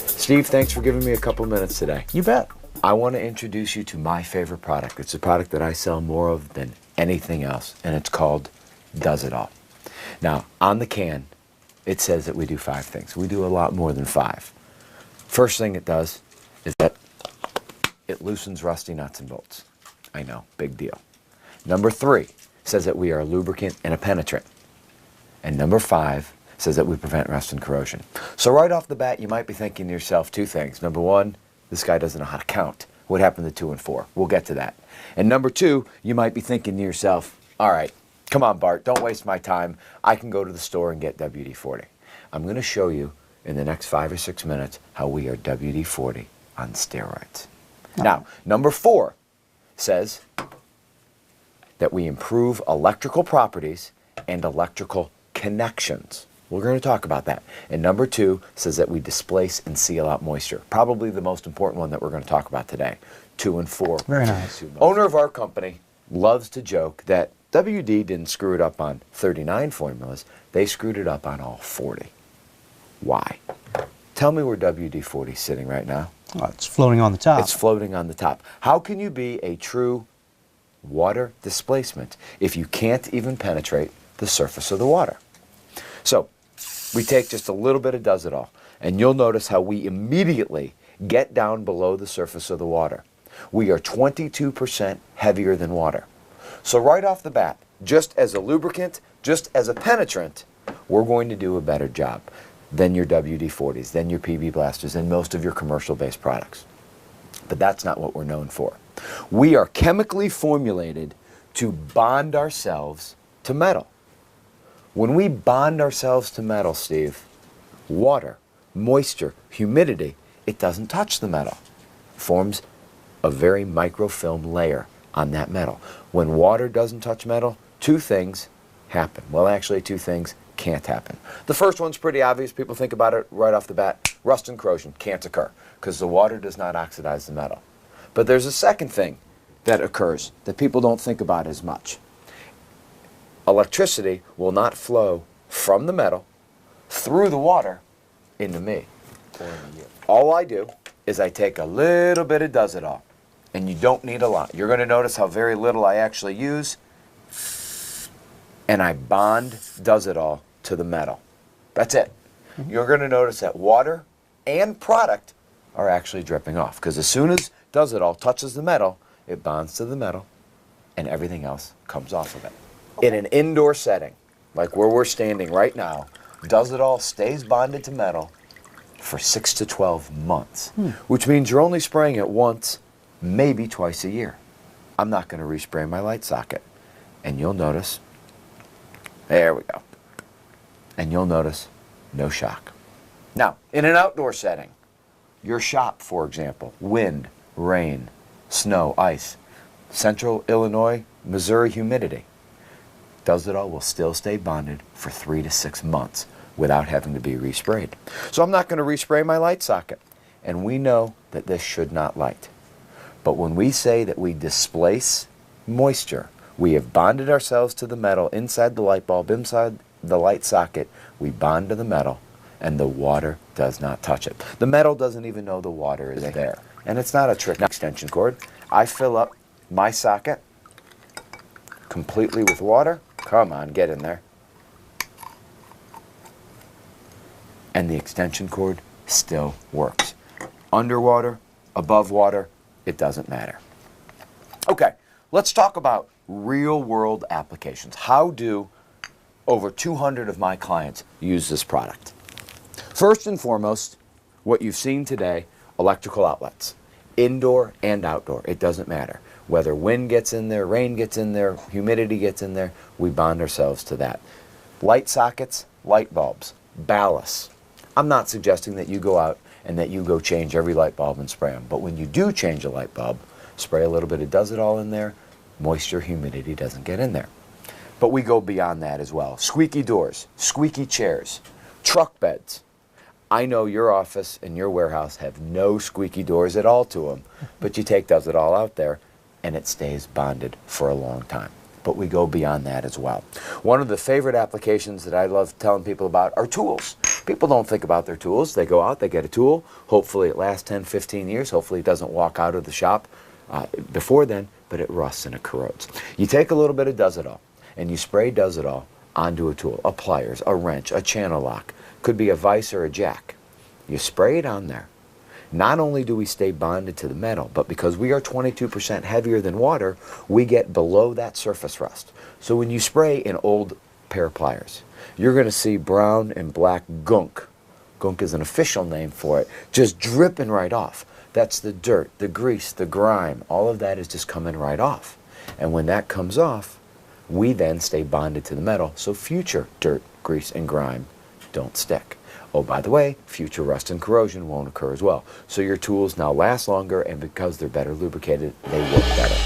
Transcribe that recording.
Steve, thanks for giving me a couple minutes today. You bet. I want to introduce you to my favorite product. It's a product that I sell more of than anything else, and it's called Does It All. Now, on the can, it says that we do 5 things. We do a lot more than 5. First thing it does is that it loosens rusty nuts and bolts. I know, big deal. Number 3 says that we are a lubricant and a penetrant. And number 5 says that we prevent rust and corrosion. So right off the bat, you might be thinking to yourself 2 things. Number 1, this guy doesn't know how to count. What happened to 2 and 4? We'll get to that. And number 2, you might be thinking to yourself, all right, come on, Bart, don't waste my time. I can go to the store and get WD-40. I'm going to show you in the next 5 or 6 minutes how we are WD-40 on steroids. Now, number 4 says that we improve electrical properties and electrical connections. We're going to talk about that. And number 2 says that we displace and seal out moisture. Probably the most important one that we're going to talk about today. 2 and 4. Very nice. Owner of our company loves to joke that WD didn't screw it up on 39 formulas. They screwed it up on all 40. Why? Tell me where WD-40 is sitting right now. Oh, it's floating on the top. It's floating on the top. How can you be a true water displacement if you can't even penetrate the surface of the water? So, we take just a little bit of Does It All, and you'll notice how we immediately get down below the surface of the water. We are 22% heavier than water. So right off the bat, just as a lubricant, just as a penetrant, we're going to do a better job than your WD-40s, than your PB Blasters, and most of your commercial-based products. But that's not what we're known for. We are chemically formulated to bond ourselves to metal. When we bond ourselves to metal, Steve, water, moisture, humidity, it doesn't touch the metal. It forms a very microfilm layer on that metal. When water doesn't touch metal, 2 things happen. Well, actually, 2 things can't happen. The first one's pretty obvious. People think about it right off the bat. Rust and corrosion can't occur because the water does not oxidize the metal. But there's a second thing that occurs that people don't think about as much. Electricity will not flow from the metal through the water into me. All I do is I take a little bit of Does It All, and you don't need a lot. You're going to notice how very little I actually use, and I bond Does It All to the metal. That's it. You're going to notice that water and product are actually dripping off, because as soon as Does It All touches the metal, it bonds to the metal, and everything else comes off of it. In an indoor setting, like where we're standing right now, Does It All stays bonded to metal for 6 to 12 months, which means you're only spraying it once, maybe twice a year. I'm not going to respray my light socket. And you'll notice, there we go. And you'll notice no shock. Now, in an outdoor setting, your shop, for example, wind, rain, snow, ice, central Illinois, Missouri humidity, Does It All will still stay bonded for 3 to 6 months without having to be resprayed. So I'm not going to respray my light socket. And we know that this should not light. But when we say that we displace moisture, we have bonded ourselves to the metal inside the light bulb, inside the light socket, we bond to the metal, and the water does not touch it. The metal doesn't even know the water is there. And it's not a trick extension cord. I fill up my socket completely with water. Come on, get in there. And the extension cord still works. Underwater, above water, it doesn't matter. Okay, let's talk about real-world applications. How do over 200 of my clients use this product? First and foremost, what you've seen today, electrical outlets. Indoor and outdoor, it doesn't matter. Whether wind gets in there, rain gets in there, humidity gets in there, we bond ourselves to that. Light sockets, light bulbs, ballasts. I'm not suggesting that you go out and that you go change every light bulb and spray them. But when you do change a light bulb, spray a little bit of Does It All in there, moisture, humidity doesn't get in there. But we go beyond that as well. Squeaky doors, squeaky chairs, truck beds. I know your office and your warehouse have no squeaky doors at all to them, but you take Does It All out there and it stays bonded for a long time. But we go beyond that as well. One of the favorite applications that I love telling people about are tools. People don't think about their tools. They go out, they get a tool. Hopefully it lasts 10, 15 years. Hopefully it doesn't walk out of the shop before then, but it rusts and it corrodes. You take a little bit of Does-It-All and you spray Does-It-All onto a tool, a pliers, a wrench, a channel lock. Could be a vise or a jack. You spray it on there. Not only do we stay bonded to the metal, but because we are 22% heavier than water, we get below that surface rust. So when you spray an old pair of pliers, you're going to see brown and black gunk. Gunk is an official name for it, just dripping right off. That's the dirt, the grease, the grime. All of that is just coming right off. And when that comes off, we then stay bonded to the metal, so future dirt, grease, and grime don't stick. Oh, by the way, future rust and corrosion won't occur as well. So your tools now last longer, and because they're better lubricated, they work better.